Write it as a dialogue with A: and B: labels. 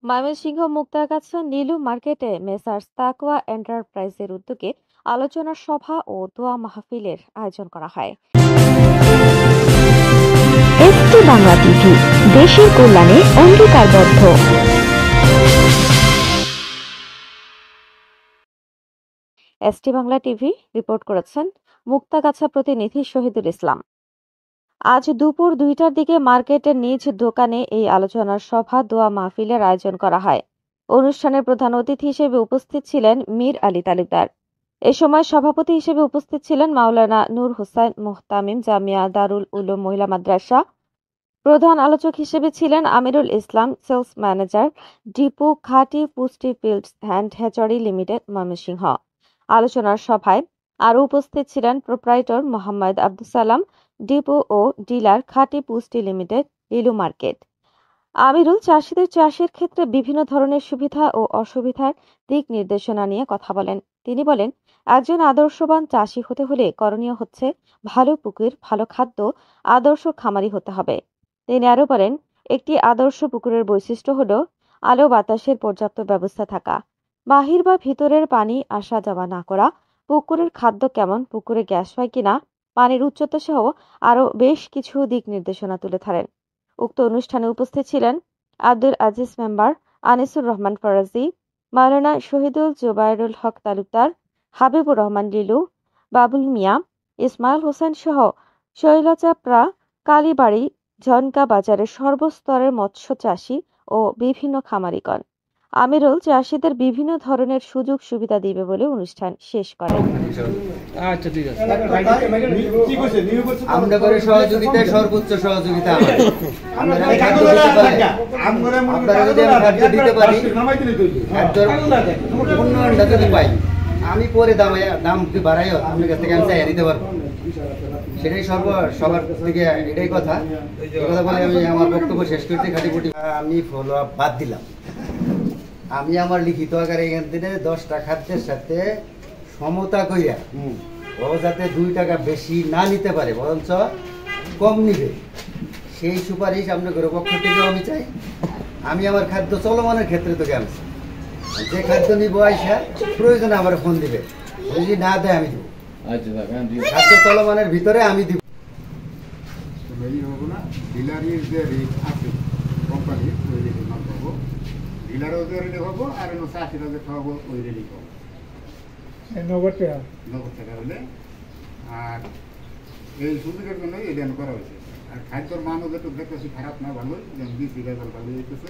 A: ময়মনসিংহ মুক্তাগাছা নীলু মার্কেটে মেসার্স তাকওয়া এন্টারপ্রাইজের উদ্যোগে আলোচনা সভা ও দোয়া মাহফিলের আয়োজন করা হয়।
B: এসটি বাংলা টিভি, দেশের কল্যাণে অঙ্গীকারবদ্ধ।
A: এসটি বাংলা টিভি রিপোর্ট করেছেন মুক্তাগাছা প্রতিনিধি শহীদুল ইসলাম। আজ দুপুর 2টার দিকে মার্কেটের নিজ দোকানে এই আলোচনার সভা দোয়া মাহফিলের আয়োজন করা হয়। অনুষ্ঠানের প্রধান অতিথি হিসেবে উপস্থিত ছিলেন মীর আলী তালুকদার। এ সময় সভাপতি হিসেবে উপস্থিত ছিলেন মাওলানা নূর হোসেন মুহতামিম জামিয়া দারুল উলুম মহিলা মাদ্রাসা। প্রধান আলোচক হিসেবে ছিলেন Amirul Islam, sales manager, depot খাঁটি পুষ্টি fields and hatchery limited, Mymensingh. আলোচনার সভায় আরও উপস্থিত ছিলেন প্রোপ্রাইটর মোহাম্মদ আব্দুল সালাম, ডিপো ও ডিলার খাঁটি পুষ্টি লিমিটেড, লিলু মার্কেট। আমিরুল চাষিদের চাষের ক্ষেত্রে বিভিন্ন ধরনের সুবিধা ও অসুবিধার দিক নির্দেশনা নিয়ে কথা বলেন। তিনি বলেন, একজন আদর্শবান চাষি হতে হলে করণীয় হচ্ছে ভালো পুকুর, ভালো খাদ্য, আদর্শ খামারি হতে হবে। তিনি আরও বলেন, একটি আদর্শ পুকুরের বৈশিষ্ট্য হল আলো বাতাসের পর্যাপ্ত ব্যবস্থা থাকা, বাহির বা ভিতরের পানি আসা যাওয়া না করা, পুকুরের খাদ্য কেমন, পুকুরে গ্যাস হয় কিনা, পানির উচ্চতা সহ আরও বেশ কিছু দিক নির্দেশনা তুলে ধরেন। উক্ত অনুষ্ঠানে উপস্থিত ছিলেন আব্দুল আজিজ মেম্বার, আনিসুর রহমান ফরাজি, মাওলানা শহীদুল জুবাইরুল হক তালুকদার, হাবিবুর রহমান লিলু, বাবুল মিয়া, ইসমাইল হোসেন সহ শৈলচাপড়া, কালীবাড়ি, ঝনকা বাজারের সর্বস্তরের মৎস্য চাষী ও বিভিন্ন খামারিগণ। আমিরুল চাষীদের বিভিন্ন ধরনের সুযোগ সুবিধা দিবে বলে অনুষ্ঠান শেষ করেন।
C: আচ্ছা, ঠিক আছে। আমরা করে সহযোগিতায় সর্বোচ্চ সহযোগিতা আপনারা যদি খাদ্য দিতে পারি, খাদ্যর উন্নয়নটা যদি পাই, আমি পরে দাম বাড়াইও আপনার কাছ থেকে আমি চাইয়া দিতে পারবো। সেটাই সবার থেকে এটাই কথা বলে আমি আমার বক্তব্য শেষ করতে খাটিপুটি আমি ফলো আপ বাদ দিলাম। আমি আমার লিখিত আকারে এখান থেকে 10টা খাদ্যের সাথে সমতা কইরা ও যাতে 2 টাকা বেশি না নিতে পারে, বরঞ্চ কম নিবে, সেই সুপারিশ আপনাদের পক্ষ থেকেও আমি চাই। আমি আমার খাদ্য চলমানের ক্ষেত্রে তোকে আনছি, যে খাদ্য নিব আইসা প্রয়োজনে আমার ফোন দিবে, যদি না দেয় আমি দিব। খাদ্য চলমানের ভিতরে আমি দিব।
D: ডিলারের যে রেট আছে কোম্পানির, ওই রেটে মাল পাবো, ডিলারও যে রেটে পাবো, আর চাষিরা যে খাওয়াবো ওই রেটে পাবো, নগদ টাকা হলে। আর এই সুযোগের জন্যই এটা করা হয়েছে। আর খাদ্যর মানও যেটুকু দেখতেছি খারাপ না, ভালোই, যেমন বীজ ভালো হইতেছে।